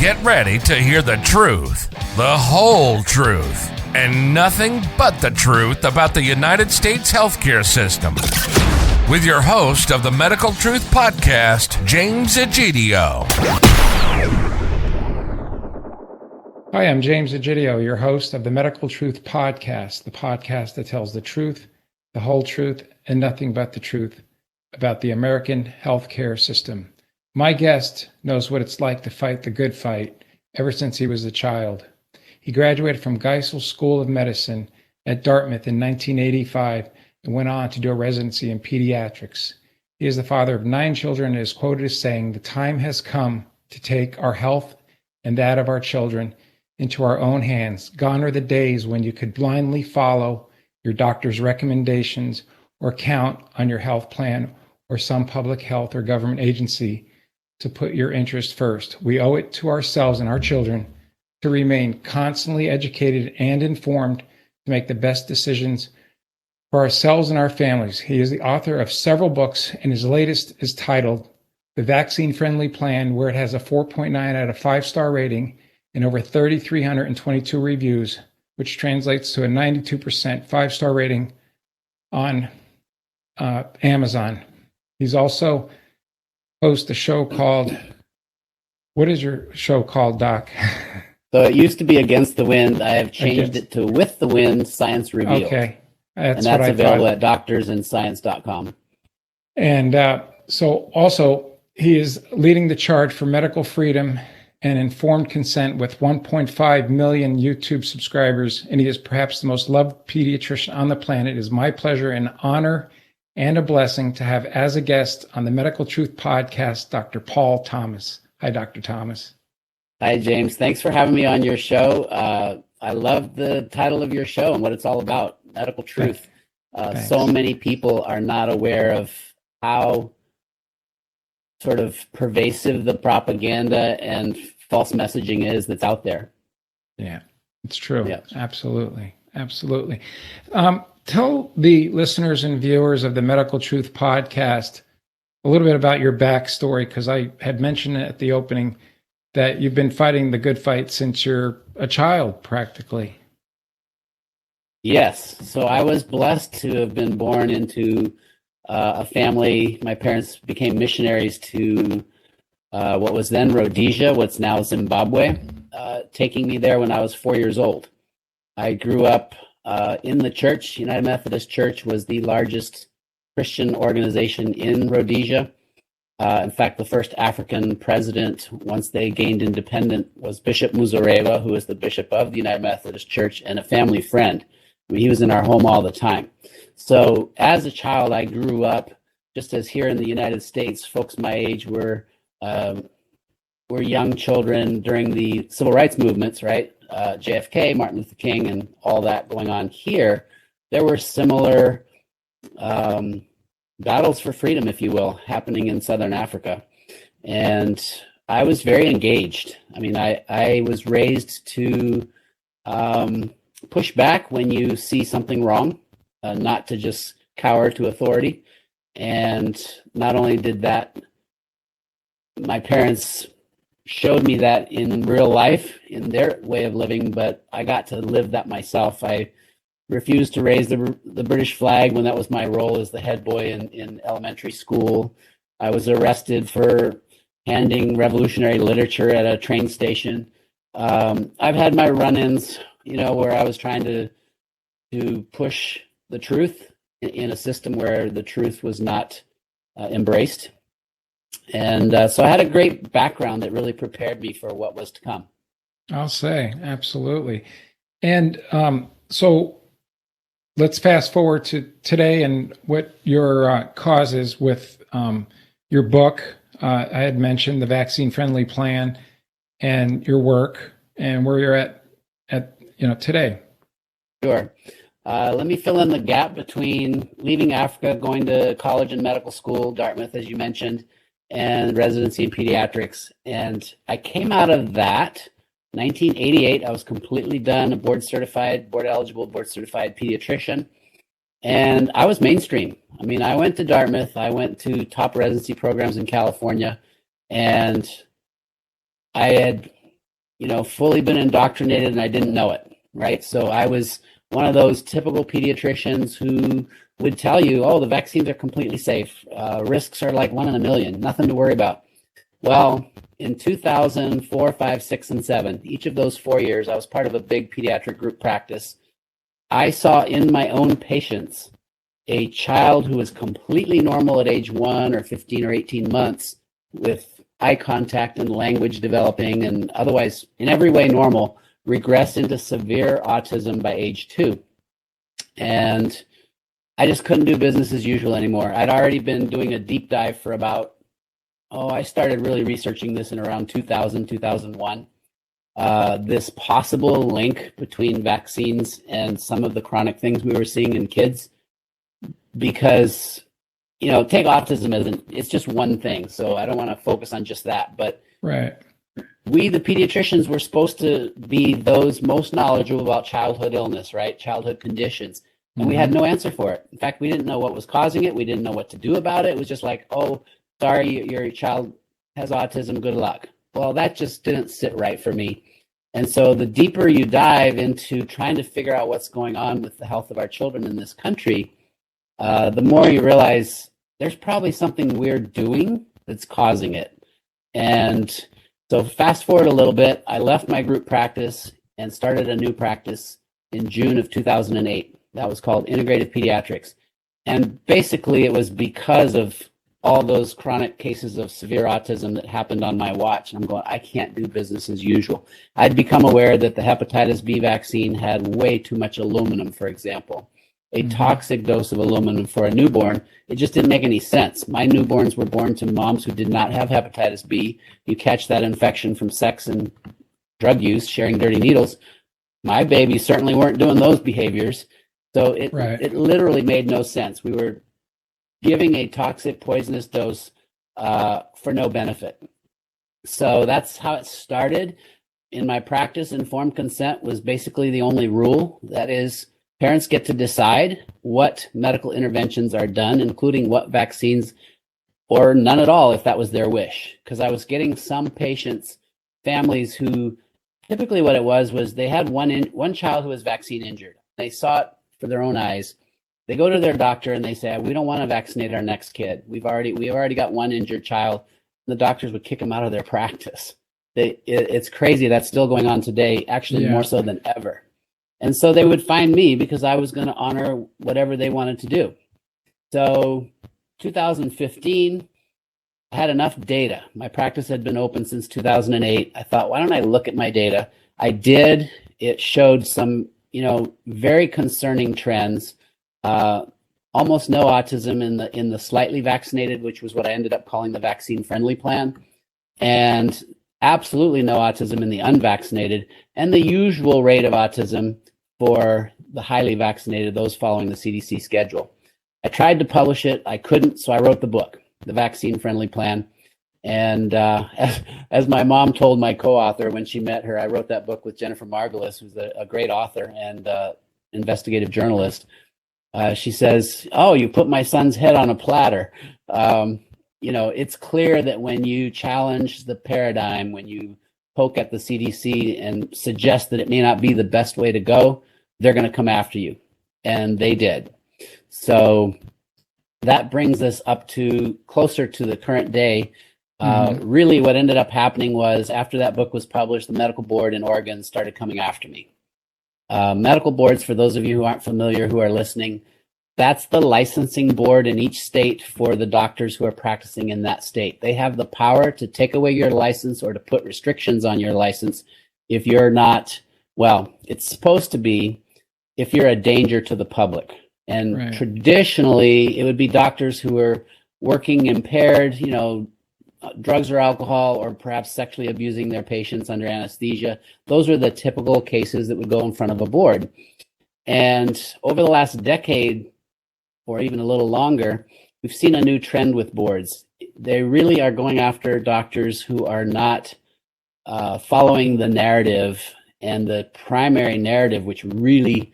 Get ready to hear the truth, the whole truth, and nothing but the truth about the United States healthcare system. With your host of the Medical Truth Podcast, James Egidio. Hi, I'm James Egidio, your host of the Medical Truth Podcast, the podcast that tells the truth, the whole truth, and nothing but the truth about the American healthcare system. My guest knows what it's like to fight the good fight ever since he was a child. He graduated from Geisel School of Medicine at Dartmouth in 1985 and went on to do a residency in pediatrics. He is the father of 9 children and is quoted as saying, "The time has come to take our health and that of our children into our own hands. Gone are the days when you could blindly follow your doctor's recommendations or count on your health plan or some public health or government agency to put your interest first. We owe it to ourselves and our children to remain constantly educated and informed to make the best decisions for ourselves and our families." He is the author of several books, and his latest is titled The Vaccine Friendly Plan, where it has a 4.9 out of 5-star rating and over 3,322 reviews, which translates to a 92% 5-star rating on Amazon. He's also hosts a show called, what is your show called, Doc? So it used to be Against the Wind. I have changed it to With the Wind, Science Revealed. Okay. That's available at doctorsandscience.com. And so also he is leading the charge for medical freedom and informed consent with 1.5 million YouTube subscribers, and he is perhaps the most loved pediatrician on the planet. It is my pleasure and honor and a blessing to have as a guest on the Medical Truth Podcast, Dr. Paul Thomas. Hi, Dr. Thomas. Hi, James. Thanks for having me on your show. I love the title of your show and what it's all about, Medical Truth. So many people are not aware of how sort of pervasive the propaganda and false messaging is that's out there. Yeah, it's true. Yeah. Absolutely. Absolutely. Tell the listeners and viewers of the Medical Truth Podcast a little bit about your backstory, because I had mentioned at the opening that you've been fighting the good fight since you're a child, practically. Yes. So I was blessed to have been born into a family. My parents became missionaries to what was then Rhodesia, what's now Zimbabwe, taking me there when I was 4 years old. I grew up in the church. United Methodist Church was the largest Christian organization in Rhodesia. In fact, the first African president, once they gained independence, was Bishop Muzorewa, who was the bishop of the United Methodist Church and a family friend. I mean, he was in our home all the time. So as a child, I grew up, just as here in the United States, folks my age were young children during the civil rights movements, right? JFK, Martin Luther King, and all that going on here. There were similar battles for freedom, if you will, happening in Southern Africa. And I was very engaged. I mean, I was raised to push back when you see something wrong, not to just cower to authority. And not only did that, my parents showed me that in real life, in their way of living, but I got to live that myself. I refused to raise the British flag when that was my role as the head boy in elementary school. I was arrested for handing revolutionary literature at a train station. I've had my run-ins, where I was trying to push the truth in a system where the truth was not embraced. And so I had a great background that really prepared me for what was to come. I'll say, absolutely. And so let's fast forward to today and what your cause is with your book. I had mentioned the Vaccine Friendly Plan and your work and where you're at today. Sure. Let me fill in the gap between leaving Africa, going to college and medical school, Dartmouth, as you mentioned, and residency in pediatrics. And I came out of that 1988. I was completely done, a board certified pediatrician. And I was mainstream. I mean, I went to Dartmouth. I went to top residency programs in California. And I had fully been indoctrinated and I didn't know it, right? So I was one of those typical pediatricians who would tell you, oh, the vaccines are completely safe. Risks are like 1 in a million, nothing to worry about. Well, in 2004, 5, 6, and 7, each of those 4 years, I was part of a big pediatric group practice. I saw in my own patients a child who was completely normal at age 1 or 15 or 18 months with eye contact and language developing and otherwise in every way normal, regress into severe autism by age 2. And I just couldn't do business as usual anymore. I'd already been doing a deep dive for I started really researching this in around 2000, 2001. This possible link between vaccines and some of the chronic things we were seeing in kids. Because, take autism it's just one thing. So I don't want to focus on just that. But right. We, the pediatricians, were supposed to be those most knowledgeable about childhood illness, right? Childhood conditions. And we had no answer for it. In fact, we didn't know what was causing it. We didn't know what to do about it. It was just like, oh, sorry, your child has autism. Good luck. Well, that just didn't sit right for me. And so the deeper you dive into trying to figure out what's going on with the health of our children in this country, the more you realize there's probably something we're doing that's causing it. And so fast forward a little bit, I left my group practice and started a new practice in June of 2008. That was called Integrative Pediatrics. And basically it was because of all those chronic cases of severe autism that happened on my watch. And I'm going, I can't do business as usual. I'd become aware that the hepatitis B vaccine had way too much aluminum, for example. A toxic dose of aluminum for a newborn. It just didn't make any sense. My newborns were born to moms who did not have hepatitis B. You catch that infection from sex and drug use, sharing dirty needles. My babies certainly weren't doing those behaviors. So it literally made no sense. We were giving a toxic, poisonous dose for no benefit. So that's how it started. In my practice, informed consent was basically the only rule. That is, parents get to decide what medical interventions are done, including what vaccines, or none at all if that was their wish. Because I was getting some patients, families who, typically what it was they had one child who was vaccine injured. They saw it for their own eyes. They go to their doctor and they say, we don't want to vaccinate our next kid. We've already got one injured child. The doctors would kick them out of their practice. It's crazy. That's still going on today, actually more so than ever. And so they would find me because I was going to honor whatever they wanted to do. So 2015, I had enough data. My practice had been open since 2008. I thought, why don't I look at my data? I did. It showed some, very concerning trends. Almost no autism in the slightly vaccinated, which was what I ended up calling the vaccine-friendly plan, and absolutely no autism in the unvaccinated, and the usual rate of autism for the highly vaccinated, those following the CDC schedule. I tried to publish it. I couldn't, so I wrote the book, The Vaccine-Friendly Plan. And as my mom told my co-author when she met her, I wrote that book with Jennifer Margulis, who's a great author and investigative journalist. She says, oh, you put my son's head on a platter. It's clear that when you challenge the paradigm, when you poke at the CDC and suggest that it may not be the best way to go, they're going to come after you. And they did. So that brings us up to closer to the current day. Really what ended up happening was after that book was published, the medical board in Oregon started coming after me. Medical boards, for those of you who aren't familiar, who are listening, that's the licensing board in each state for the doctors who are practicing in that state. They have the power to take away your license or to put restrictions on your license if you're not, it's supposed to be if you're a danger to the public. And traditionally, it would be doctors who are working impaired, drugs or alcohol, or perhaps sexually abusing their patients under anesthesia. Those are the typical cases that would go in front of a board. And over the last decade, or even a little longer, we've seen a new trend with boards. They really are going after doctors who are not following the narrative. And the primary narrative, which really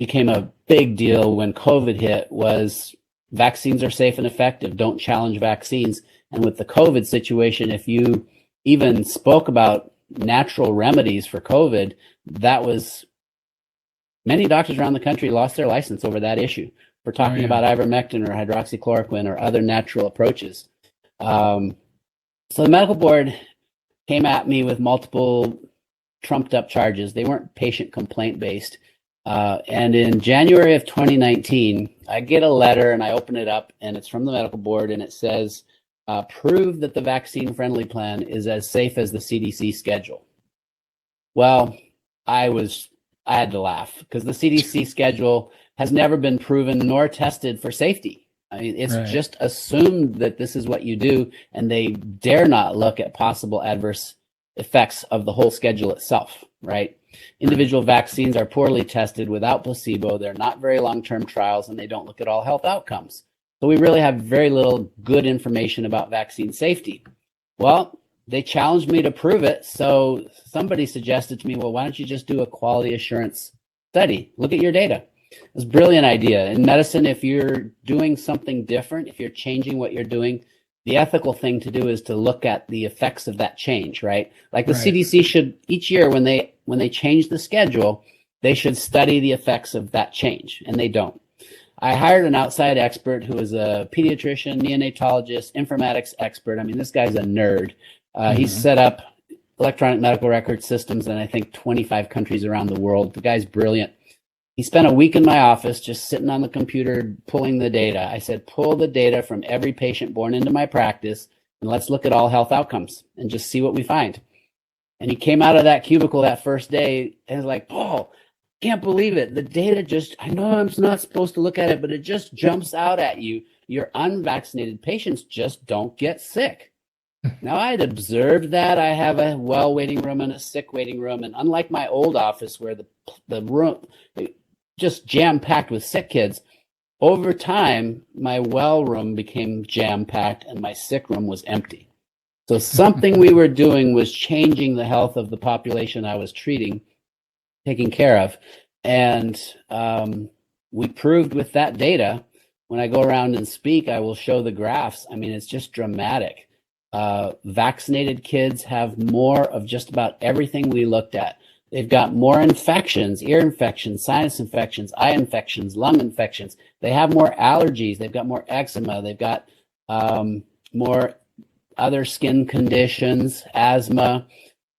became a big deal when COVID hit, was vaccines are safe and effective. Don't challenge vaccines. And with the COVID situation, if you even spoke about natural remedies for COVID, that was many doctors around the country lost their license over that issue for talking about ivermectin or hydroxychloroquine or other natural approaches. So the medical board came at me with multiple trumped up charges. They weren't patient complaint based. And in January of 2019, I get a letter and I open it up and it's from the medical board and it says, prove that the vaccine friendly plan is as safe as the CDC schedule. Well, I had to laugh because the CDC schedule has never been proven nor tested for safety. I mean, it's just assumed that this is what you do, and they dare not look at possible adverse effects of the whole schedule itself, right? Individual vaccines are poorly tested without placebo. They're not very long-term trials, and they don't look at all health outcomes. So we really have very little good information about vaccine safety. Well, they challenged me to prove it. So somebody suggested to me, well, why don't you just do a quality assurance study? Look at your data. It was a brilliant idea. In medicine, if you're doing something different, if you're changing what you're doing, the ethical thing to do is to look at the effects of that change, right? Like the CDC should, each year when they change the schedule, they should study the effects of that change, and they don't. I hired an outside expert who is a pediatrician, neonatologist, informatics expert. I mean, this guy's a nerd. He's set up electronic medical record systems in, I think, 25 countries around the world. The guy's brilliant. He spent a week in my office just sitting on the computer pulling the data. I said, pull the data from every patient born into my practice and let's look at all health outcomes and just see what we find. And he came out of that cubicle that first day and was like, Paul, can't believe it. The data just, I know I'm not supposed to look at it, but it just jumps out at you. Your unvaccinated patients just don't get sick. Now, I'd observed that. I have a well waiting room and a sick waiting room. And unlike my old office where the room just jam-packed with sick kids, over time, my well room became jam-packed and my sick room was empty. So something we were doing was changing the health of the population I was taking care of. And we proved with that data, when I go around and speak, I will show the graphs. I mean, it's just dramatic. Vaccinated kids have more of just about everything we looked at. They've got more infections, ear infections, sinus infections, eye infections, lung infections. They have more allergies. They've got more eczema. They've got more other skin conditions, asthma,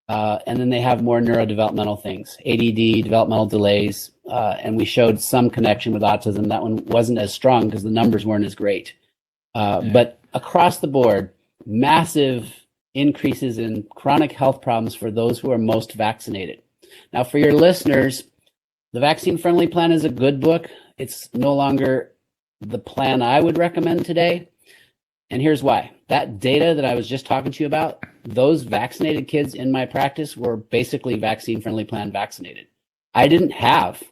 and then they have more neurodevelopmental things, ADD, developmental delays, and we showed some connection with autism. That one wasn't as strong because the numbers weren't as great. But across the board, massive increases in chronic health problems for those who are most vaccinated. Now, for your listeners, the Vaccine Friendly Plan is a good book. It's no longer the plan I would recommend today. And here's why. That data that I was just talking to you about, those vaccinated kids in my practice were basically Vaccine Friendly Plan vaccinated. I didn't have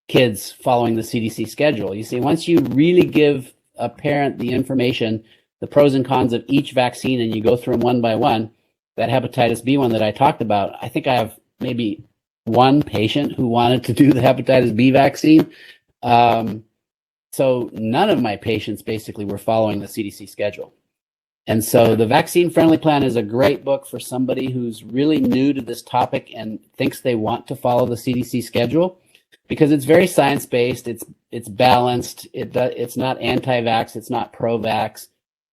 kids following the CDC schedule. You see, once you really give a parent the information, the pros and cons of each vaccine, and you go through them one by one, that hepatitis B one that I talked about, I think I have maybe one patient who wanted to do the hepatitis B vaccine. So none of my patients basically were following the CDC schedule. And so the Vaccine Friendly Plan is a great book for somebody who's really new to this topic and thinks they want to follow the CDC schedule, because it's very science-based. It's balanced. It's not anti-vax. It's not pro-vax.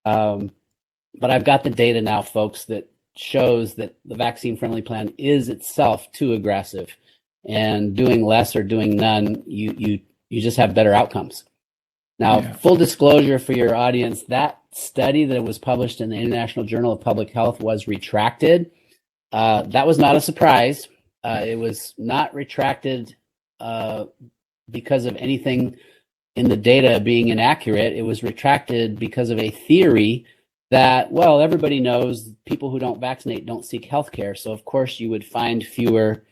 But I've got the data now, folks, that shows that the Vaccine Friendly Plan is itself too aggressive, and doing less or doing none, you just have better outcomes. Now, full disclosure for your audience, that study that was published in the International Journal of Public Health was retracted. That was not a surprise. It was not retracted because of anything in the data being inaccurate. It was retracted because of a theory that, well, everybody knows people who don't vaccinate don't seek healthcare. So, of course, you would find fewer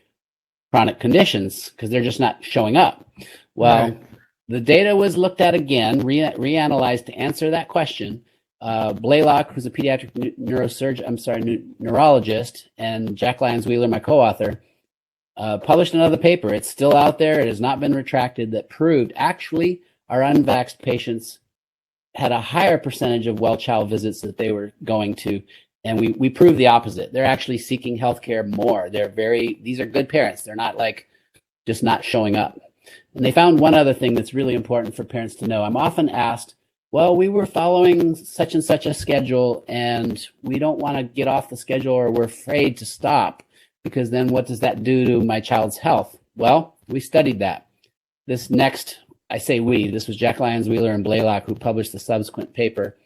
chronic conditions because they're just not showing up. Well, the data was looked at again, reanalyzed to answer that question. Blaylock, who's a pediatric neurologist, and Jack Lyons Wheeler, my co-author, published another paper. It's still out there. It has not been retracted, that proved actually our unvaxxed patients had a higher percentage of well child visits that they were going to, And we prove the opposite. They're actually seeking healthcare more. These are good parents. They're not like just not showing up. And they found one other thing that's really important for parents to know. I'm often asked, well, we were following such and such a schedule and we don't want to get off the schedule, or we're afraid to stop because then what does that do to my child's health? Well, we studied that. This was Jack Lyons Wheeler and Blaylock who published the subsequent paper,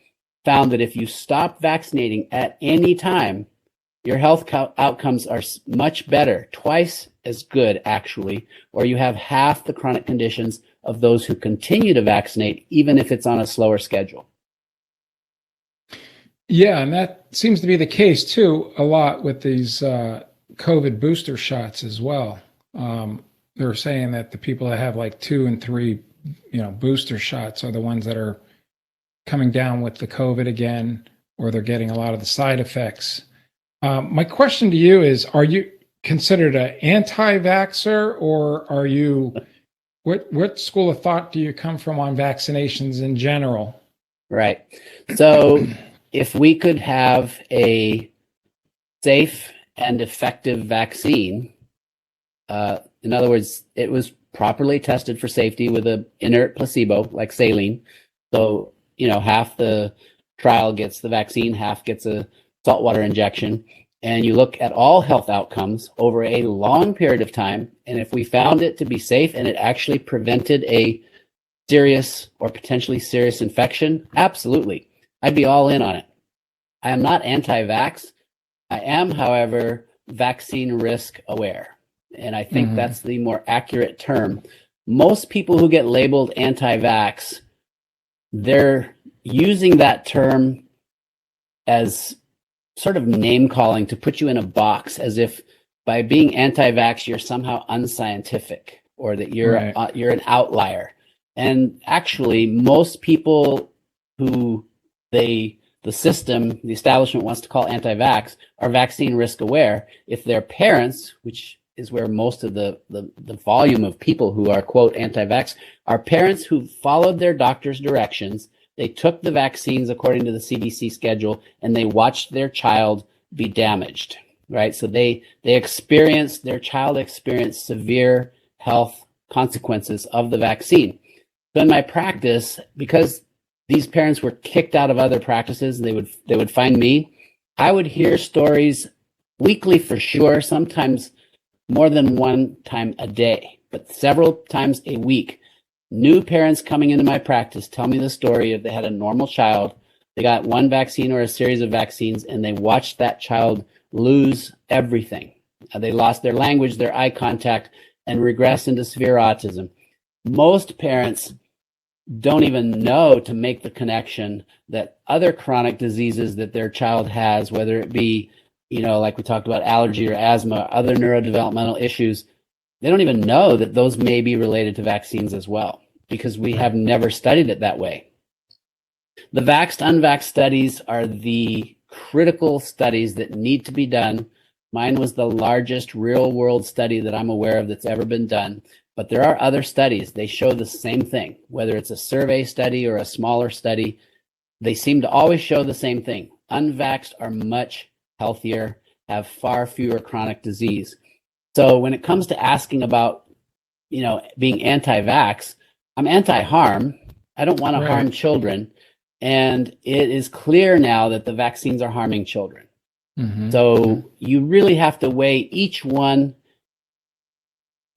found that if you stop vaccinating at any time, your health outcomes are much better, twice as good actually, or you have half the chronic conditions of those who continue to vaccinate, even if it's on a slower schedule. Yeah, and that seems to be the case too, a lot with these COVID booster shots as well. They're saying that the people that have like 2 and 3, booster shots are the ones that are coming down with the COVID again, or they're getting a lot of the side effects. My question to you is, are you considered an anti-vaxxer, or are you, what school of thought do you come from on vaccinations in general? Right. So if we could have a safe and effective vaccine, in other words, it was properly tested for safety with an inert placebo like saline. So, half the trial gets the vaccine, half gets a saltwater injection. And you look at all health outcomes over a long period of time. And if we found it to be safe and it actually prevented a serious or potentially serious infection, absolutely, I'd be all in on it. I am not anti-vax. I am, however, vaccine risk aware. And I think that's the more accurate term. Most people who get labeled anti-vax, they're using that term as sort of name calling to put you in a box, as if by being anti-vax, you're somehow unscientific or that you're an outlier. And actually, most people who the establishment wants to call anti-vax are vaccine risk aware. If their parents, which is where most of the volume of people who are, quote, anti-vax, are parents who followed their doctor's directions. They took the vaccines according to the CDC schedule, and they watched their child be damaged, right? So their child experienced severe health consequences of the vaccine. So in my practice, because these parents were kicked out of other practices, they would find me, I would hear stories weekly for sure, sometimes more than one time a day, but several times a week. New parents coming into my practice tell me the story of they had a normal child, they got one vaccine or a series of vaccines, and they watched that child lose everything. They lost their language, their eye contact, and regress into severe autism. Most parents don't even know to make the connection that other chronic diseases that their child has, whether it be, like we talked about, allergy or asthma, other neurodevelopmental issues, they don't even know that those may be related to vaccines as well, because we have never studied it that way. The vaxxed-unvaxxed studies are the critical studies that need to be done. Mine was the largest real-world study that I'm aware of that's ever been done. But there are other studies. They show the same thing, whether it's a survey study or a smaller study. They seem to always show the same thing. Unvaxxed are much healthier, have far fewer chronic disease. So when it comes to asking about, being anti-vax, I'm anti-harm. I don't want to harm children. And it is clear now that the vaccines are harming children. So you really have to weigh each one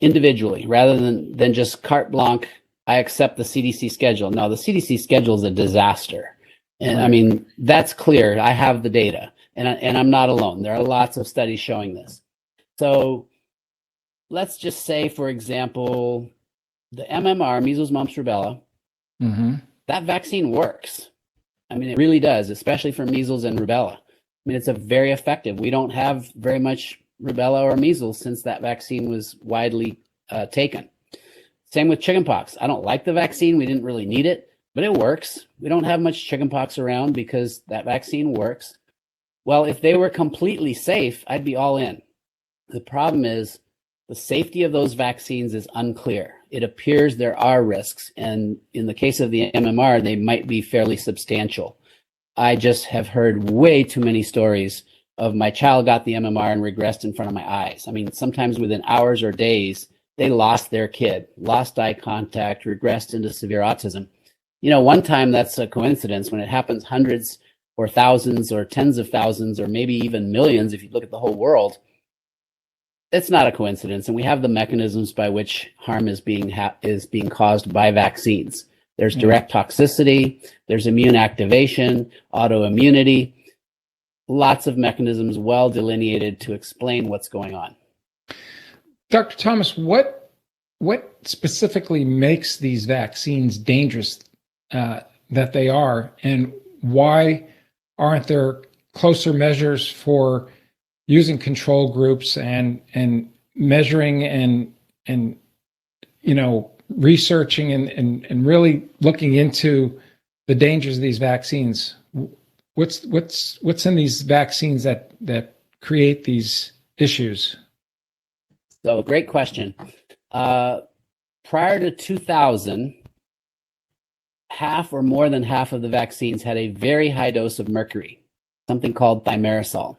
individually rather than just carte blanche, I accept the CDC schedule. No, the CDC schedule is a disaster. And I mean, that's clear. I have the data, and I'm not alone. There are lots of studies showing this. So let's just say, for example, the MMR, measles, mumps, rubella, that vaccine works. I mean, it really does, especially for measles and rubella. I mean, it's very effective. We don't have very much rubella or measles since that vaccine was widely taken. Same with chickenpox. I don't like the vaccine. We didn't really need it, but it works. We don't have much chickenpox around because that vaccine works. Well, if they were completely safe, I'd be all in. The problem is the safety of those vaccines is unclear. It appears there are risks, and in the case of the MMR, they might be fairly substantial. I just have heard way too many stories of my child got the MMR and regressed in front of my eyes. I mean, sometimes within hours or days, they lost their kid, lost eye contact, regressed into severe autism. You know, one time that's a coincidence. When it happens hundreds or thousands or tens of thousands or maybe even millions, if you look at the whole world, it's not a coincidence. And we have the mechanisms by which harm is being caused by vaccines. There's direct toxicity, there's immune activation, autoimmunity, lots of mechanisms well delineated to explain what's going on. Dr. Thomas, what specifically makes these vaccines dangerous that they are, and why aren't there closer measures for using control groups and measuring and researching and really looking into the dangers of these vaccines? What's in these vaccines that create these issues? So, great question. Prior to 2000, half or more than half of the vaccines had a very high dose of mercury, something called thimerosal.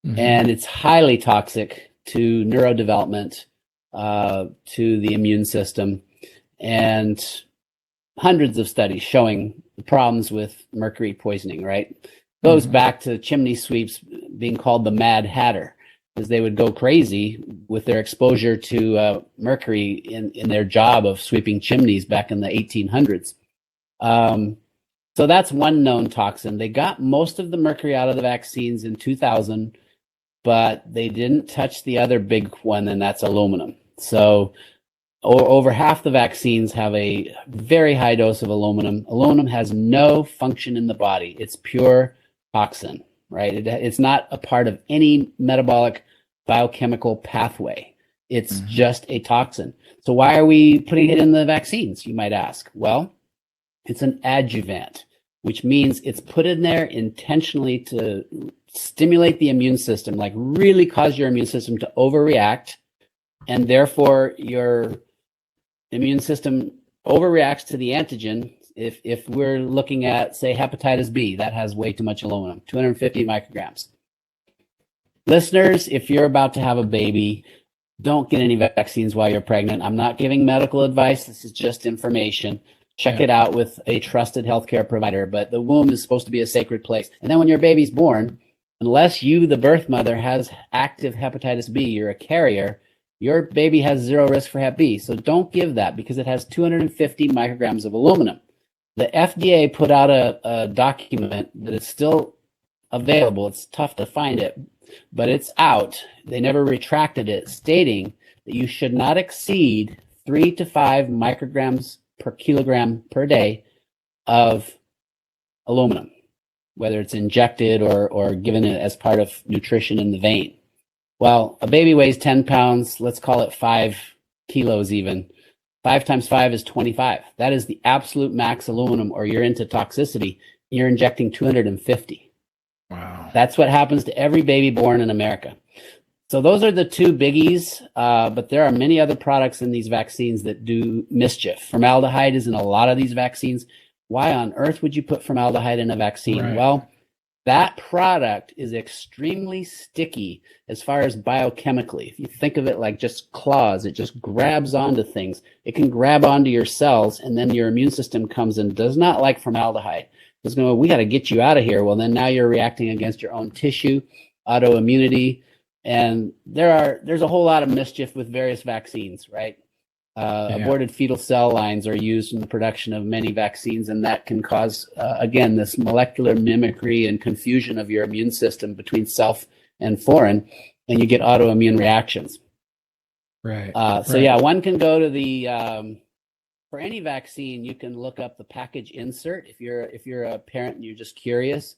Mm-hmm. And it's highly toxic to neurodevelopment, to the immune system, and hundreds of studies showing the problems with mercury poisoning, right? Goes back to chimney sweeps being called the Mad Hatter, because they would go crazy with their exposure to mercury in their job of sweeping chimneys back in the 1800s. So that's one known toxin. They got most of the mercury out of the vaccines in 2000, but they didn't touch the other big one, and that's aluminum. So over half the vaccines have a very high dose of aluminum. Aluminum has no function in the body. It's pure toxin, right? It's not a part of any metabolic biochemical pathway. It's just a toxin. So why are we putting it in the vaccines, you might ask? Well, it's an adjuvant, which means it's put in there intentionally to stimulate the immune system, like really cause your immune system to overreact, and therefore your immune system overreacts to the antigen. If we're looking at, say, hepatitis B, that has way too much aluminum, 250 micrograms. Listeners, if you're about to have a baby, don't get any vaccines while you're pregnant. I'm not giving medical advice. This is just information. Check it out with a trusted healthcare provider. But the womb is supposed to be a sacred place. And then when your baby's born, unless you, the birth mother, has active hepatitis B, you're a carrier, your baby has zero risk for Hep B. So don't give that, because it has 250 micrograms of aluminum. The FDA put out a document that is still available. It's tough to find it, but it's out. They never retracted it, stating that you should not exceed 3 to 5 micrograms per kilogram per day of aluminum, whether it's injected or given it as part of nutrition in the vein. Well, a baby weighs 10 pounds. Let's call it 5 kilos even. 5 times 5 is 25. That is the absolute max aluminum, or you're into toxicity. You're injecting 250. Wow. That's what happens to every baby born in America. So those are the two biggies, but there are many other products in these vaccines that do mischief. Formaldehyde is in a lot of these vaccines. Why on earth would you put formaldehyde in a vaccine? Right. Well, that product is extremely sticky as far as biochemically. If you think of it like just claws, it just grabs onto things. It can grab onto your cells, and then your immune system comes and does not like formaldehyde. It's going, we got to get you out of here. Well, then now you're reacting against your own tissue, autoimmunity, and there's a whole lot of mischief with various vaccines, right? Aborted fetal cell lines are used in the production of many vaccines, and that can cause, again, this molecular mimicry and confusion of your immune system between self and foreign, and you get autoimmune reactions. Right. Yeah, one can go to the for any vaccine, you can look up the package insert if you're a parent and you're just curious.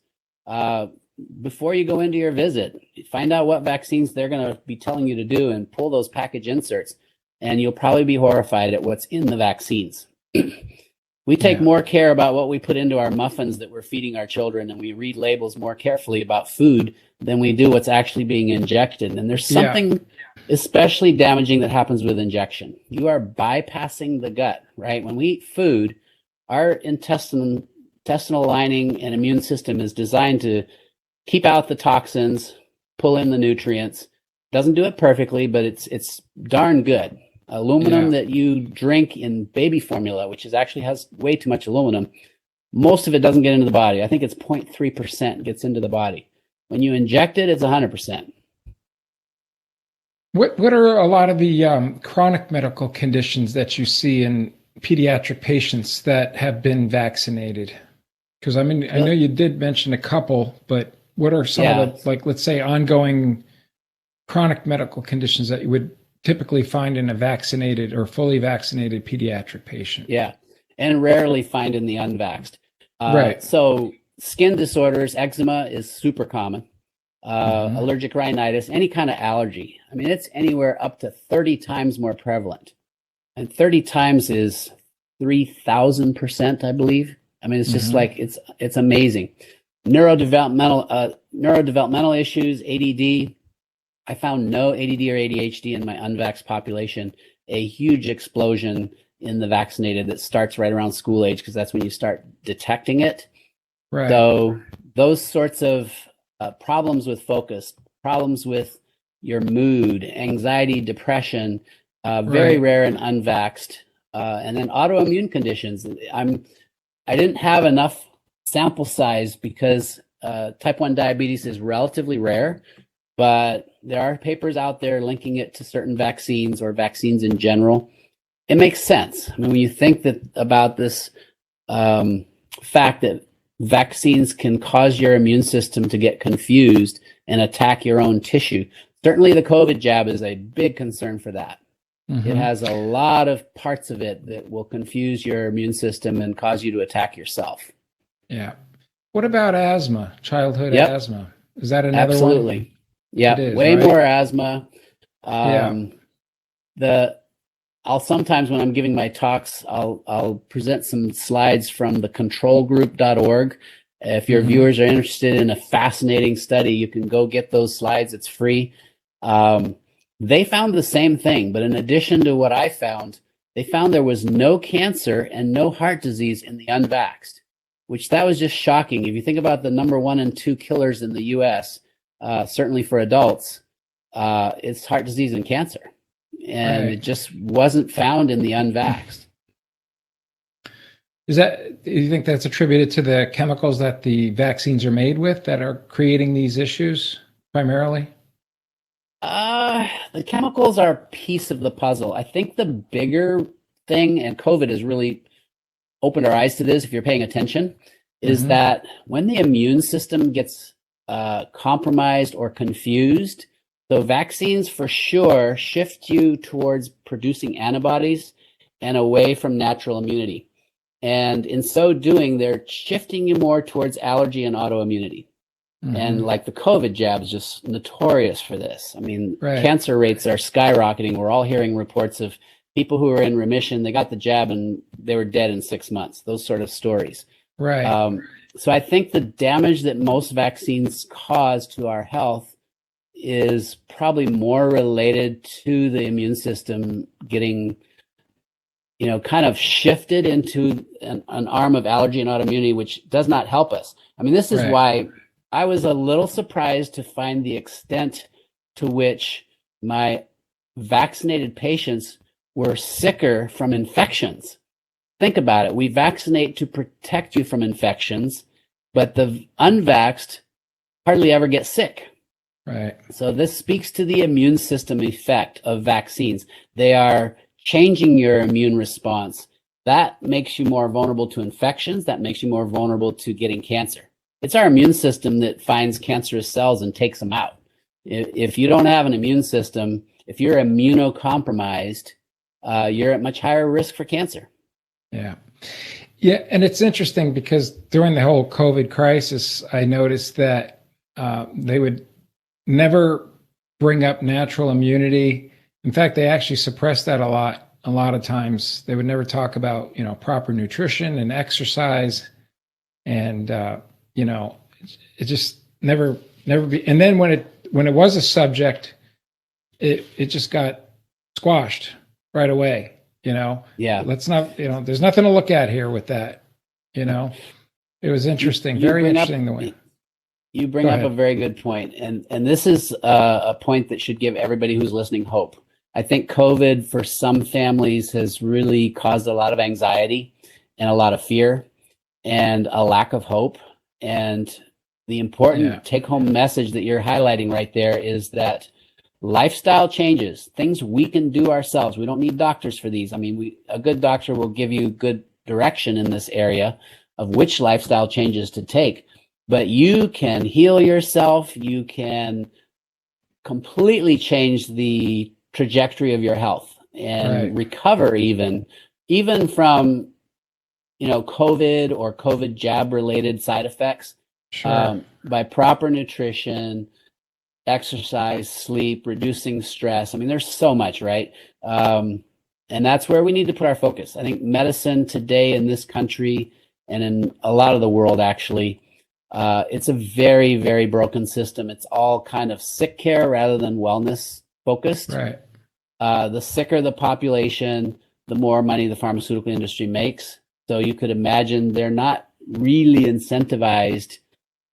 Before you go into your visit, find out what vaccines they're going to be telling you to do and pull those package inserts, and you'll probably be horrified at what's in the vaccines. We take more care about what we put into our muffins that we're feeding our children, and we read labels more carefully about food than we do what's actually being injected. And there's something especially damaging that happens with injection. You are bypassing the gut, right? When we eat food, our intestine intestinal lining and immune system is designed to keep out the toxins, pull in the nutrients. Doesn't do it perfectly, but it's darn good. Aluminum that you drink in baby formula, which actually has way too much aluminum, most of it doesn't get into the body. I think it's 0.3% gets into the body. When you inject it, it's 100%. What are a lot of the chronic medical conditions that you see in pediatric patients that have been vaccinated? Because I know you did mention a couple, but what are some of the, like, let's say, ongoing chronic medical conditions that you would typically find in a vaccinated or fully vaccinated pediatric patient? Yeah, and rarely find in the unvaxxed. Right. So skin disorders, eczema is super common. Allergic rhinitis, any kind of allergy. I mean, it's anywhere up to 30 times more prevalent. And 30 times is 3,000%, I believe. I mean, it's just like, it's amazing. Neurodevelopmental issues, ADD. I found no ADD or ADHD in my unvaxxed population. A huge explosion in the vaccinated that starts right around school age, because that's when you start detecting it. Right. So those sorts of problems with focus, problems with your mood, anxiety, depression, very rare in unvaxxed. And then autoimmune conditions. I didn't have enough sample size because type 1 diabetes is relatively rare, but there are papers out there linking it to certain vaccines or vaccines in general. It makes sense. I mean, when you think about this fact that vaccines can cause your immune system to get confused and attack your own tissue. Certainly the COVID jab is a big concern for that. It has a lot of parts of it that will confuse your immune system and cause you to attack yourself. Yeah. What about asthma, childhood asthma? Is that another one? Absolutely. Yeah, way more asthma. I'll sometimes, when I'm giving my talks, I'll present some slides from the controlgroup.org. If your viewers are interested in a fascinating study, you can go get those slides. It's free. They found the same thing, but in addition to what I found, they found there was no cancer and no heart disease in the unvaxxed, which that was just shocking. If you think about the number 1 and 2 killers in the U.S., certainly for adults, it's heart disease and cancer. And it just wasn't found in the unvaxxed. Do you think that's attributed to the chemicals that the vaccines are made with that are creating these issues primarily? The chemicals are a piece of the puzzle. I think the bigger thing, and COVID has really opened our eyes to this if you're paying attention, is that when the immune system gets compromised or confused, so vaccines for sure shift you towards producing antibodies and away from natural immunity. And in so doing, they're shifting you more towards allergy and autoimmunity. And like the COVID jab is just notorious for this. I mean, cancer rates are skyrocketing. We're all hearing reports of people who are in remission. They got the jab and they were dead in 6 months. Those sort of stories. Right. So I think the damage that most vaccines cause to our health is probably more related to the immune system getting, kind of shifted into an arm of allergy and autoimmunity, which does not help us. I mean, this is why I was a little surprised to find the extent to which my vaccinated patients were sicker from infections. Think about it. We vaccinate to protect you from infections, but the unvaxxed hardly ever get sick. Right. So this speaks to the immune system effect of vaccines. They are changing your immune response. That makes you more vulnerable to infections. That makes you more vulnerable to getting cancer. It's our immune system that finds cancerous cells and takes them out. If you don't have an immune system, if you're immunocompromised, you're at much higher risk for cancer. Yeah. Yeah. And it's interesting because during the whole COVID crisis, I noticed that they would never bring up natural immunity. In fact, they actually suppressed that a lot of times. They would never talk about, proper nutrition and exercise. And, it just never be. And then when it was a subject, it just got squashed right away. Yeah. Let's not, there's nothing to look at here with that, It was interesting, You very bring up interesting the way. you bring Go up a ahead. very good point, and this is a point that should give everybody who's listening hope. I think COVID for some families has really caused a lot of anxiety and a lot of fear and a lack of hope. And the important Yeah. take-home message that you're highlighting right there is that lifestyle changes, things we can do ourselves. We don't need doctors for these. I mean, a good doctor will give you good direction in this area of which lifestyle changes to take, but you can heal yourself. You can completely change the trajectory of your health and Right. recover even from, COVID or COVID jab related side effects, Sure. by proper nutrition, exercise, sleep, reducing stress. I mean, there's so much, right? And that's where we need to put our focus. I think medicine today in this country and in a lot of the world, actually, it's a very, very broken system. It's all kind of sick care rather than wellness focused. Right. The sicker the population, the more money the pharmaceutical industry makes. So you could imagine they're not really incentivized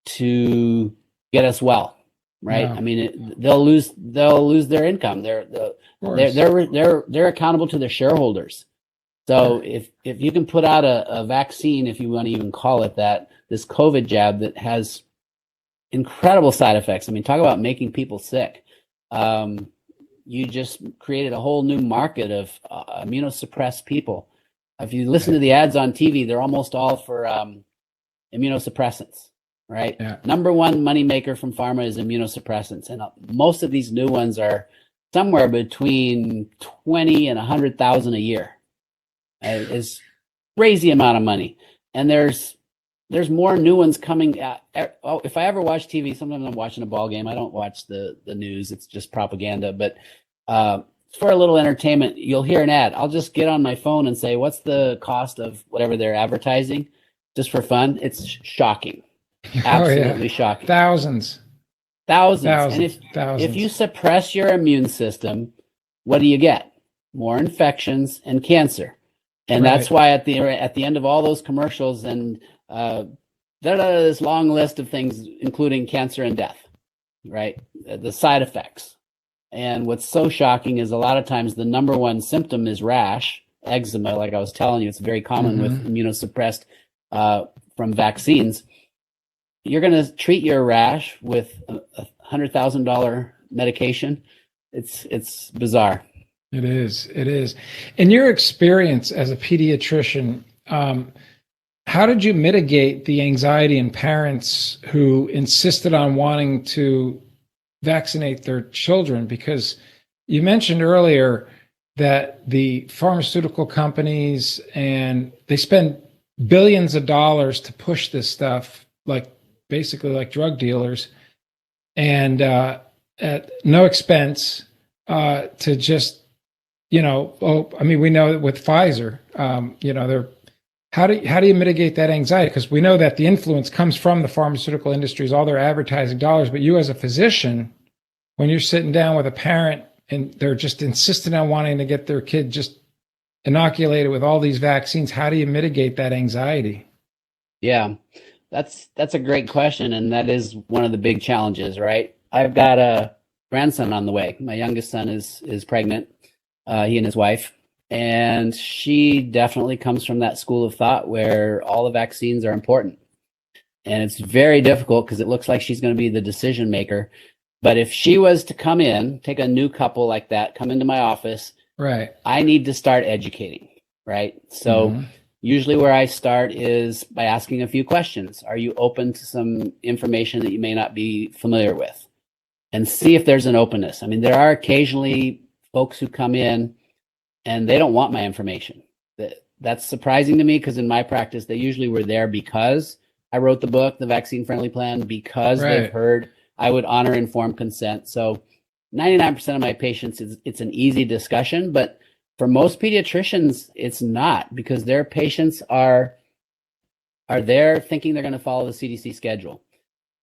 to get us well, right? No. I mean, they'll lose their income. Of course. They're accountable to their shareholders. So if you can put out a vaccine, if you want to even call it that, this COVID jab that has incredible side effects. I mean, talk about making people sick. You just created a whole new market of immunosuppressed people. If you listen to the ads on TV, they're almost all for immunosuppressants, right? Yeah. Number one moneymaker from pharma is immunosuppressants. And most of these new ones are somewhere between 20 and 100,000 a year. It's crazy amount of money. And there's more new ones coming out. Oh, if I ever watch TV, sometimes I'm watching a ball game. I don't watch the news. It's just propaganda. But for a little entertainment, you'll hear an ad. I'll just get on my phone and say, what's the cost of whatever they're advertising just for fun? It's shocking. Absolutely shocking. Thousands. Thousands. And Thousands. if you suppress your immune system, what do you get? More infections and cancer. And that's why at the end of all those commercials and this long list of things, including cancer and death, right? The side effects. And what's so shocking is a lot of times the number one symptom is rash, eczema. Like I was telling you, it's very common with immunosuppressed from vaccines. You're going to treat your rash with a $100,000 medication. It's bizarre. It is. It is. In your experience as a pediatrician, how did you mitigate the anxiety in parents who insisted on wanting to vaccinate their children? Because you mentioned earlier that the pharmaceutical companies and they spend billions of dollars to push this stuff, basically like drug dealers, and at no expense to just, we know that with Pfizer, they're how do you mitigate that anxiety? Because we know that the influence comes from the pharmaceutical industries, all their advertising dollars. But you as a physician, when you're sitting down with a parent and they're just insisting on wanting to get their kid just inoculated with all these vaccines, how do you mitigate that anxiety? Yeah, that's a great question. And that is one of the big challenges, right? I've got a grandson on the way. My youngest son is pregnant, he and his wife. And she definitely comes from that school of thought where all the vaccines are important. And it's very difficult because it looks like she's going to be the decision maker. But if she was to come in, take a new couple like that, come into my office, right, I need to start educating, right? So usually where I start is by asking a few questions. Are you open to some information that you may not be familiar with? And see if there's an openness. I mean, there are occasionally folks who come in and they don't want my information. That's surprising to me because in my practice, they usually were there because I wrote the book, The Vaccine Friendly Plan, because they've heard I would honor informed consent. So 99% of my patients, it's an easy discussion, but for most pediatricians, it's not because their patients are there thinking they're going to follow the CDC schedule.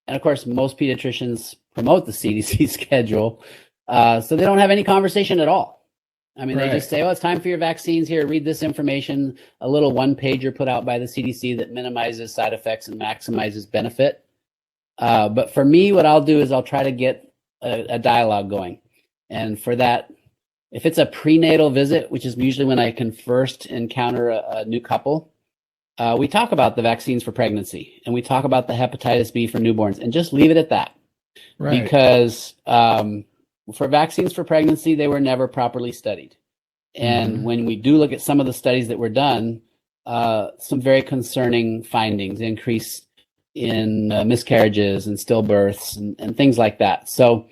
And of course, most pediatricians promote the CDC schedule, so they don't have any conversation at all. I mean, they just say, oh, it's time for your vaccines. Here, read this information, a little one-pager put out by the CDC that minimizes side effects and maximizes benefit. But for me, what I'll do is I'll try to get a dialogue going. And for that, if it's a prenatal visit, which is usually when I can first encounter a new couple, we talk about the vaccines for pregnancy and we talk about the hepatitis B for newborns and just leave it at that. Right. Because for vaccines for pregnancy, they were never properly studied. And when we do look at some of the studies that were done, some very concerning findings, increase in miscarriages and stillbirths and things like that. So,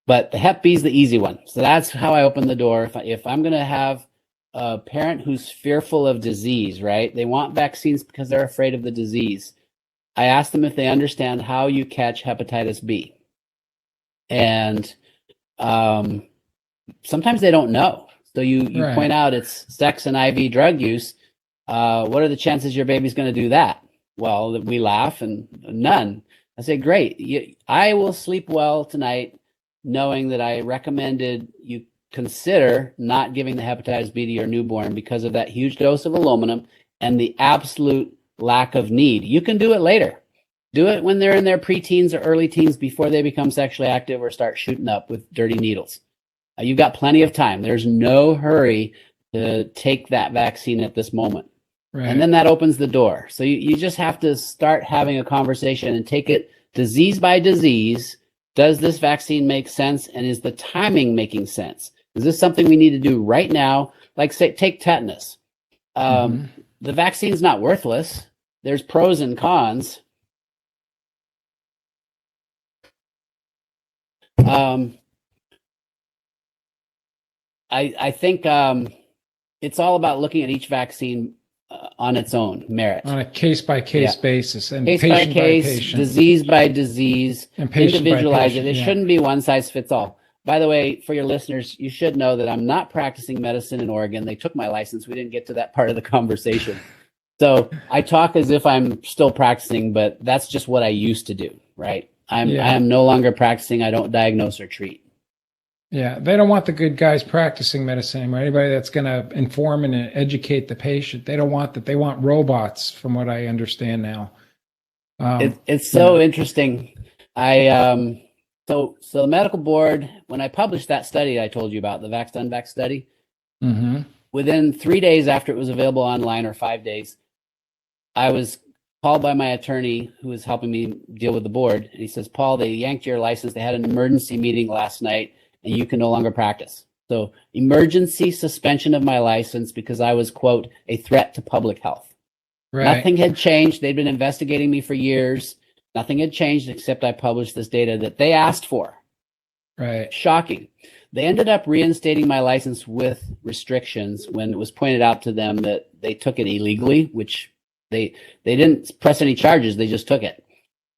but the Hep B is the easy one. So that's how I open the door. If I'm going to have a parent who's fearful of disease, right? They want vaccines because they're afraid of the disease. I ask them if they understand how you catch hepatitis B. And sometimes they don't know. So you point out it's sex and IV drug use. What are the chances your baby's going to do that? Well, we laugh and none. I say, great. I will sleep well tonight knowing that I recommended you consider not giving the hepatitis B to your newborn because of that huge dose of aluminum and the absolute lack of need. You can do it later. Do it when they're in their preteens or early teens before they become sexually active or start shooting up with dirty needles. You've got plenty of time. There's no hurry to take that vaccine at this moment. Right. And then that opens the door. So you just have to start having a conversation and take it disease by disease. Does this vaccine make sense? And is the timing making sense? Is this something we need to do right now? Like, say, take tetanus. The vaccine's not worthless. There's pros and cons. I think it's all about looking at each vaccine on its own merit. On a case-by-case basis. And case by case, disease by disease, and individualize it. It shouldn't be one size fits all. By the way, for your listeners, you should know that I'm not practicing medicine in Oregon. They took my license. We didn't get to that part of the conversation. So I talk as if I'm still practicing, but that's just what I used to do, right? I am no longer practicing. I don't diagnose or treat. Yeah, they don't want the good guys practicing medicine anymore. Anybody that's going to inform and educate the patient, they don't want that. They want robots, from what I understand now. It's so interesting. So the medical board, when I published that study I told you about, the Vax-Unvax study, within 3 days after it was available online, or 5 days, I was called by my attorney who was helping me deal with the board. And he says, Paul, they yanked your license. They had an emergency meeting last night and you can no longer practice. So emergency suspension of my license because I was, quote, a threat to public health. Right. Nothing had changed. They'd been investigating me for years. Nothing had changed except I published this data that they asked for. Right. Shocking. They ended up reinstating my license with restrictions when it was pointed out to them that they took it illegally, which they didn't press any charges. They just took it.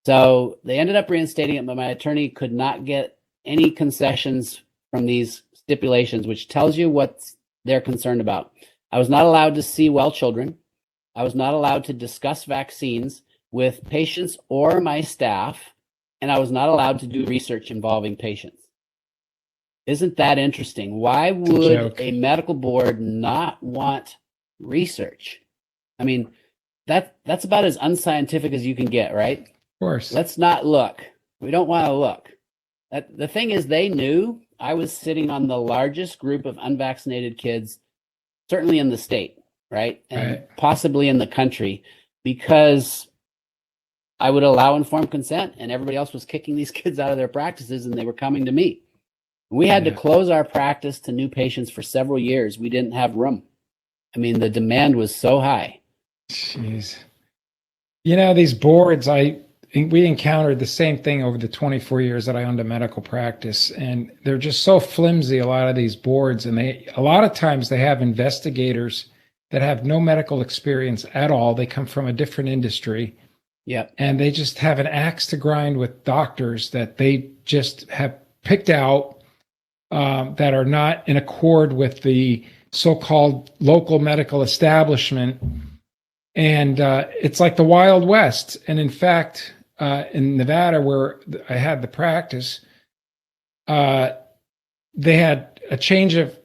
So they ended up reinstating it, but my attorney could not get any concessions from these stipulations, which tells you what they're concerned about. I was not allowed to see well children. I was not allowed to discuss vaccines with patients or my staff, and I was not allowed to do research involving patients. Isn't that interesting? Why would a medical board not want research? I mean, that's about as unscientific as you can get, right? Of course. Let's not look. We don't want to look. The thing is, they knew I was sitting on the largest group of unvaccinated kids, certainly in the state, right? And possibly in the country, because I would allow informed consent and everybody else was kicking these kids out of their practices and they were coming to me. We had to close our practice to new patients for several years. We didn't have room. I mean, the demand was so high. Jeez. You know, these boards, we encountered the same thing over the 24 years that I owned a medical practice, and they're just so flimsy, a lot of these boards, and a lot of times they have investigators that have no medical experience at all. They come from a different industry. Yeah. And they just have an axe to grind with doctors that they just have picked out that are not in accord with the so-called local medical establishment. And it's like the Wild West. And in fact, in Nevada, where I had the practice, they had a change of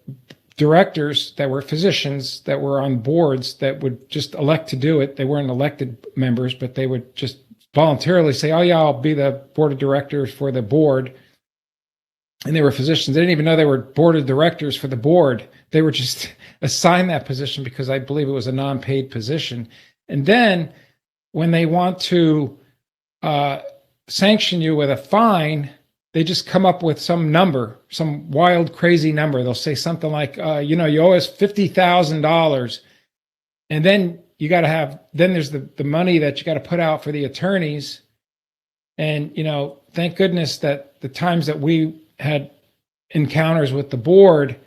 directors that were physicians that were on boards that would just elect to do it. They weren't elected members, but they would just voluntarily say, oh, yeah, I'll be the board of directors for the board. And they were physicians. They didn't even know they were board of directors for the board. They were just assigned that position because I believe it was a non-paid position. And then when they want to sanction you with a fine, they just come up with some number, some wild, crazy number. They'll say something like, you owe us $50,000. And then you got to have, then there's the money that you got to put out for the attorneys. And, thank goodness that the times that we had encounters with the board,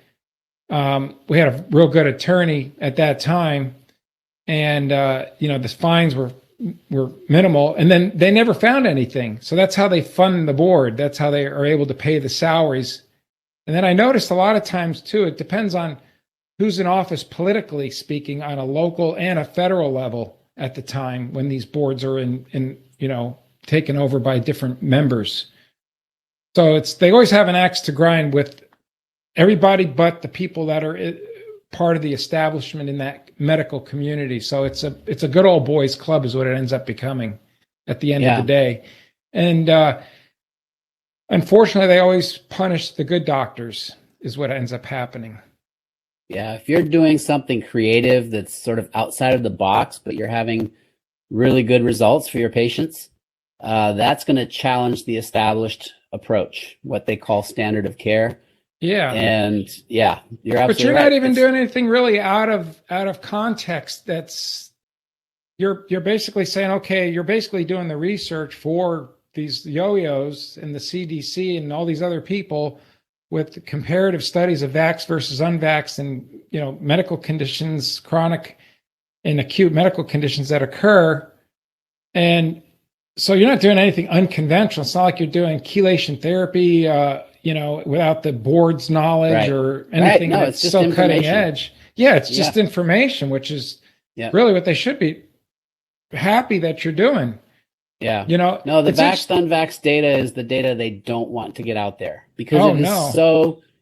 we had a real good attorney at that time. And, the fines were minimal, and then they never found anything. So that's how they fund the board. That's how they are able to pay the salaries. And then I noticed a lot of times too, it depends on who's in office politically speaking on a local and a federal level at the time when these boards are in taken over by different members. So they always have an axe to grind with everybody but the people that are part of the establishment in that medical community. So it's a good old boys club is what it ends up becoming at the end of the day. And unfortunately, they always punish the good doctors is what ends up happening. Yeah, if you're doing something creative that's sort of outside of the box, but you're having really good results for your patients, that's going to challenge the established approach, what they call standard of care. Yeah. And you're absolutely right. But you're not even doing anything really out of context. You're basically saying, okay, you're basically doing the research for these yo-yos and the CDC and all these other people with comparative studies of vax versus unvaxxed and, medical conditions, chronic and acute medical conditions that occur. And so you're not doing anything unconventional. It's not like you're doing chelation therapy, without the board's knowledge or anything that's so cutting edge. Yeah, it's just information, which is really what they should be happy that you're doing. Yeah. No, the vaxxed, unvaxxed data is the data they don't want to get out there because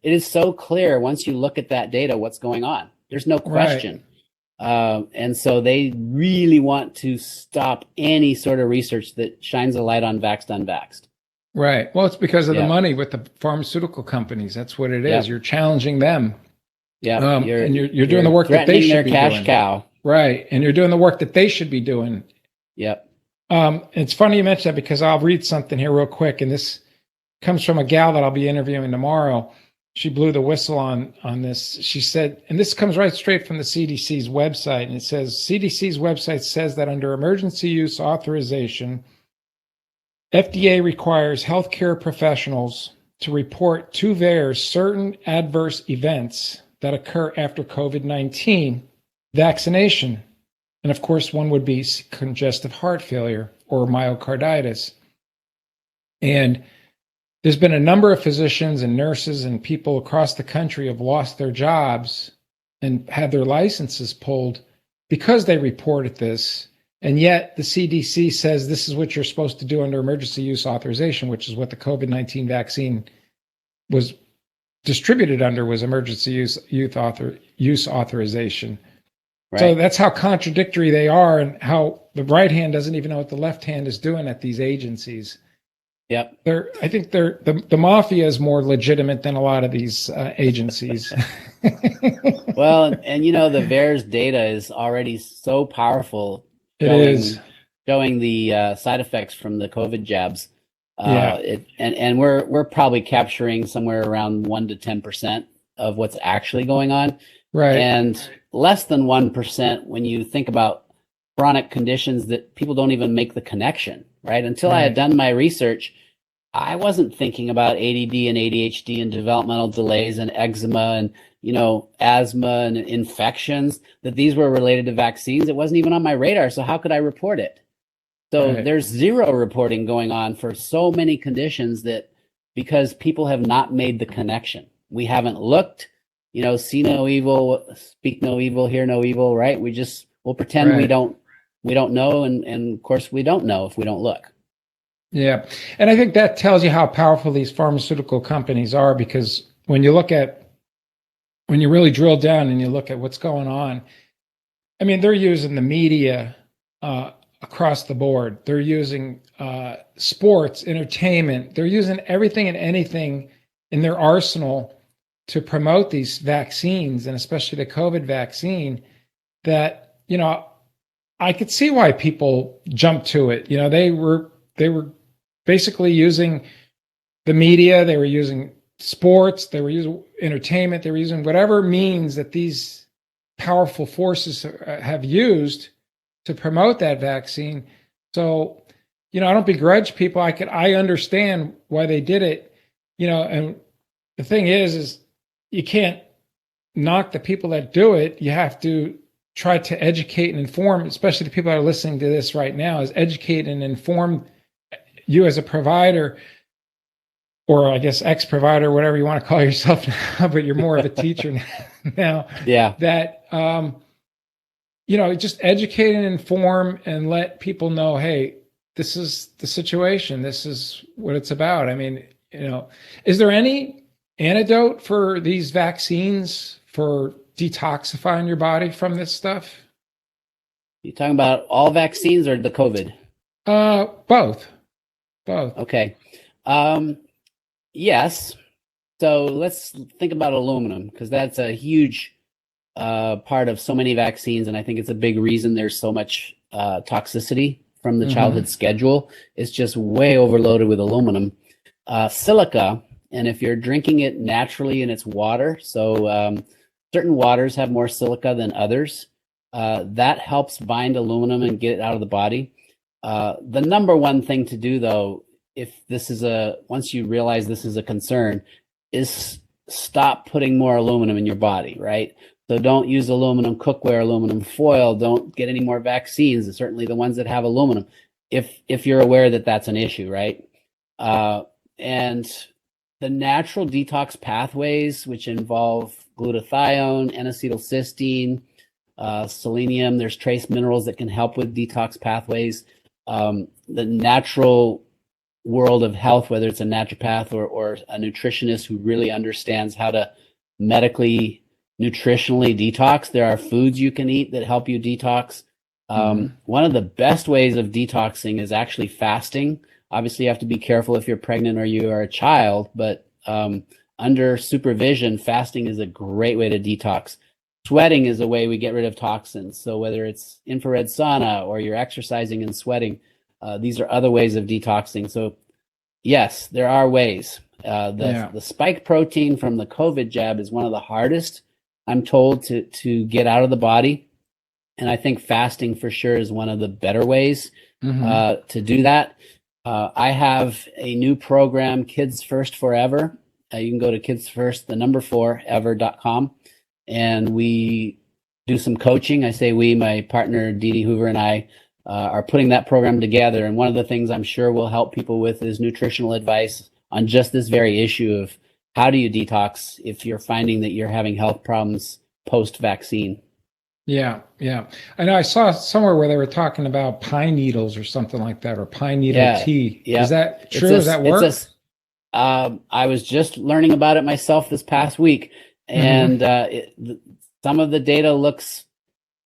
it is so clear once you look at that data, what's going on. There's no question. Right. And so they really want to stop any sort of research that shines a light on vaxxed, unvaxxed. Right. Well, it's because of the money with the pharmaceutical companies. That's what it is. You're challenging them. Yeah. And you're doing the work that they should be doing. Their cash cow. Right. And you're doing the work that they should be doing. Yep. It's funny you mentioned that because I'll read something here real quick. And this comes from a gal that I'll be interviewing tomorrow. She blew the whistle on this. She said, and this comes right straight from the CDC's website. And it says, CDC's website says that under emergency use authorization, FDA requires healthcare professionals to report to VAERS certain adverse events that occur after COVID-19 vaccination. And of course, one would be congestive heart failure or myocarditis. And there's been a number of physicians and nurses and people across the country have lost their jobs and had their licenses pulled because they reported this. And yet the CDC says this is what you're supposed to do under emergency use authorization, which is what the COVID-19 vaccine was distributed under, was emergency use authorization. Right. So that's how contradictory they are and how the right hand doesn't even know what the left hand is doing at these agencies. Yep. I think the mafia is more legitimate than a lot of these agencies. Well, and the VAERS data is already so powerful. Showing the side effects from the COVID jabs. And we're probably capturing somewhere around 1 to 10% of what's actually going on. Right. And less than 1% when you think about chronic conditions that people don't even make the connection, right? Until I had done my research, I wasn't thinking about ADD and ADHD and developmental delays and eczema and, asthma and infections, that these were related to vaccines. It wasn't even on my radar. So how could I report it? So there's zero reporting going on for so many conditions that because people have not made the connection. We haven't looked, see no evil, speak no evil, hear no evil, right? We'll pretend we don't know. And of course we don't know if we don't look. Yeah. And I think that tells you how powerful these pharmaceutical companies are, because when you look at when you really drill down and you look at what's going on, I mean, they're using the media across the board. They're using sports, entertainment. They're using everything and anything in their arsenal to promote these vaccines, and especially the COVID vaccine, that, you know, I could see why people jumped to it. You know, they were basically using the media, they were using sports, they were using entertainment, they were using whatever means that these powerful forces have used to promote that vaccine. So, you know, I don't begrudge people. I understand why they did it, you know, and the thing is you can't knock the people that do it. You have to try to educate and inform, especially the people that are listening to this right now, is educate and inform you as a provider, or I guess ex-provider, whatever you want to call yourself now, but you're more of a teacher now. Yeah. That, you know, just educate and inform and let people know, hey, this is the situation. This is what it's about. I mean, you know, is there any antidote for these vaccines for detoxifying your body from this stuff? You talking about all vaccines or the COVID? Both. Okay. Yes. So let's think about aluminum, because that's a huge part of so many vaccines, and I think it's a big reason there's so much toxicity from the childhood schedule. It's just way overloaded with aluminum. Silica, and if you're drinking it naturally in its water, so certain waters have more silica than others, that helps bind aluminum and get it out of the body. The number one thing to do, though, if this is once you realize this is a concern, is stop putting more aluminum in your body, right? So don't use aluminum cookware, aluminum foil. Don't get any more vaccines, certainly the ones that have aluminum, if you're aware that that's an issue, right? And the natural detox pathways, which involve glutathione, N-acetylcysteine, selenium, there's trace minerals that can help with detox pathways. The natural world of health, whether it's a naturopath or a nutritionist who really understands how to medically, nutritionally detox, there are foods you can eat that help you detox. One of the best ways of detoxing is actually fasting. Obviously, you have to be careful if you're pregnant or you are a child, but under supervision, fasting is a great way to detox. Sweating is a way we get rid of toxins. So whether it's infrared sauna or you're exercising and sweating, these are other ways of detoxing. So yes, there are ways. The spike protein from the COVID jab is one of the hardest, I'm told, to get out of the body. And I think fasting for sure is one of the better ways to do that. I have a new program, Kids First Forever. You can go to kidsfirst4ever.com, and we do some coaching. I say we, my partner Dee Dee Hoover and I are putting that program together. And one of the things I'm sure will help people with is nutritional advice on just this very issue of how do you detox if you're finding that you're having health problems post-vaccine. Yeah. I know I saw somewhere where they were talking about pine needles or something like that, or pine needle tea. Yeah. Is that true? Does that work? I was just learning about it myself this past week, and some of the data looks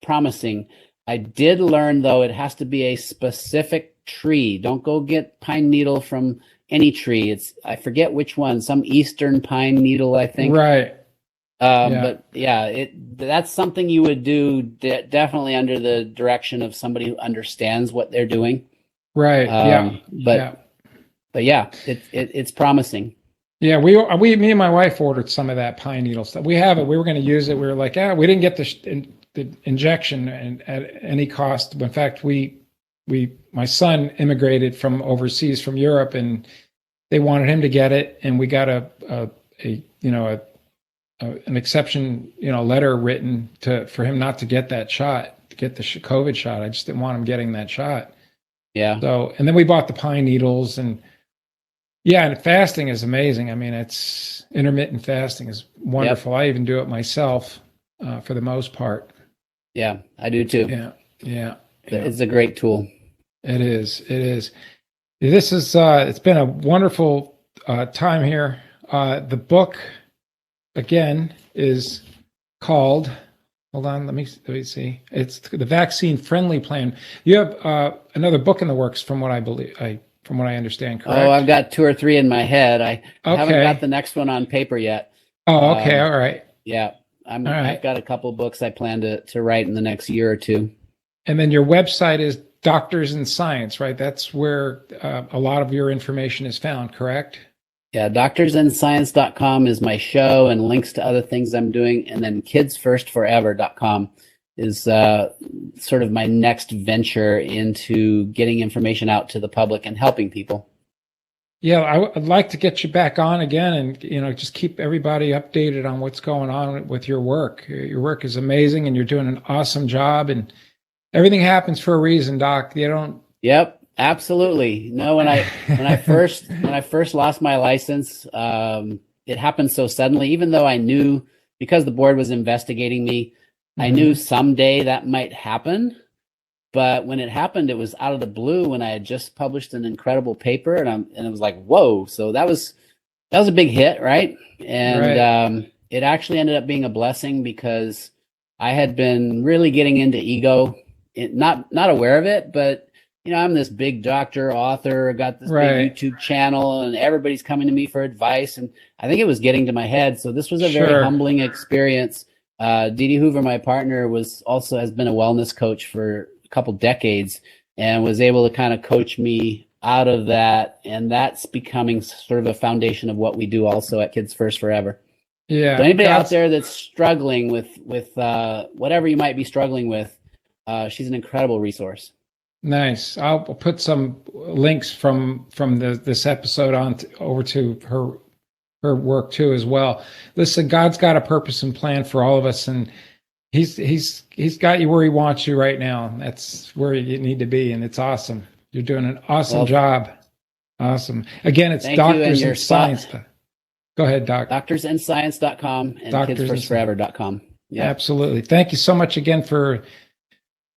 promising. I did learn, though, it has to be a specific tree. Don't go get pine needle from any tree. I forget which one, some eastern pine needle, I think. Right. But yeah, that's something you would do definitely under the direction of somebody who understands what they're doing. Right. But yeah, it's promising. Yeah, me and my wife ordered some of that pine needle stuff. We have it. We were going to use it. We were like, we didn't get the injection at any cost. In fact, my son immigrated from overseas, from Europe, and they wanted him to get it, and we got an exception, letter written for him not to get that shot, to get the COVID shot. I just didn't want him getting that shot. Yeah. So, and then we bought the pine needles, and fasting is amazing. I mean, it's intermittent fasting is wonderful. Yep. I even do it myself for the most part. Yeah, I do too. Yeah. It's a great tool. It is. This is, it's been a wonderful time here. The book, again, is called, hold on, let me see. It's the Vaccine Friendly Plan. You have another book in the works, from what I understand, correct? Oh, I've got 2 or 3 in my head. I haven't got the next one on paper yet. Oh, okay, all right. Yeah, All right. I've got a couple books I plan to write in the next year or 2. And then your website is Doctors in Science, right? That's where a lot of your information is found, correct? Yeah, doctorsandscience.com is my show and links to other things I'm doing. And then kidsfirstforever.com is sort of my next venture into getting information out to the public and helping people. Yeah, I'd like to get you back on again and, just keep everybody updated on what's going on with your work. Your work is amazing and you're doing an awesome job, and everything happens for a reason, Doc. You don't. Yep. Absolutely. No, when I first lost my license, it happened so suddenly, even though I knew, because the board was investigating me, I knew someday that might happen. But when it happened, it was out of the blue when I had just published an incredible paper, and it was like, whoa. So that was a big hit, right? And it actually ended up being a blessing, because I had been really getting into ego, not aware of it, but I'm this big doctor, author, got this big YouTube channel, and everybody's coming to me for advice. And I think it was getting to my head. So this was a very humbling experience. Dee Dee Hoover, my partner, has been a wellness coach for a couple decades, and was able to kind of coach me out of that. And that's becoming sort of a foundation of what we do also at Kids First Forever. Yeah. So anybody out there that's struggling with whatever you might be struggling with, she's an incredible resource. Nice. I'll put some links from this episode over to her work too as well. Listen, God's got a purpose and plan for all of us, and He's got you where He wants you right now. That's where you need to be, and it's awesome. You're doing an awesome job. Awesome. Again, it's Doctors in Science. Go ahead, Doc. Doctorsandscience.com and kidsfirstforever.com. Yeah, absolutely. Thank you so much again for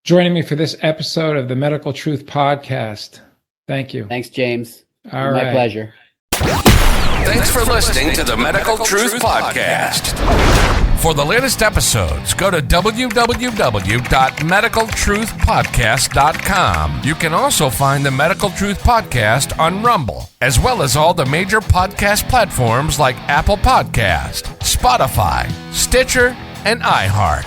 joining me for this episode of the Medical Truth Podcast. Thank you. Thanks, James. My pleasure. Thanks for listening to the Medical Truth Podcast. For the latest episodes, go to www.medicaltruthpodcast.com. You can also find the Medical Truth Podcast on Rumble, as well as all the major podcast platforms like Apple Podcast, Spotify, Stitcher, and iHeart.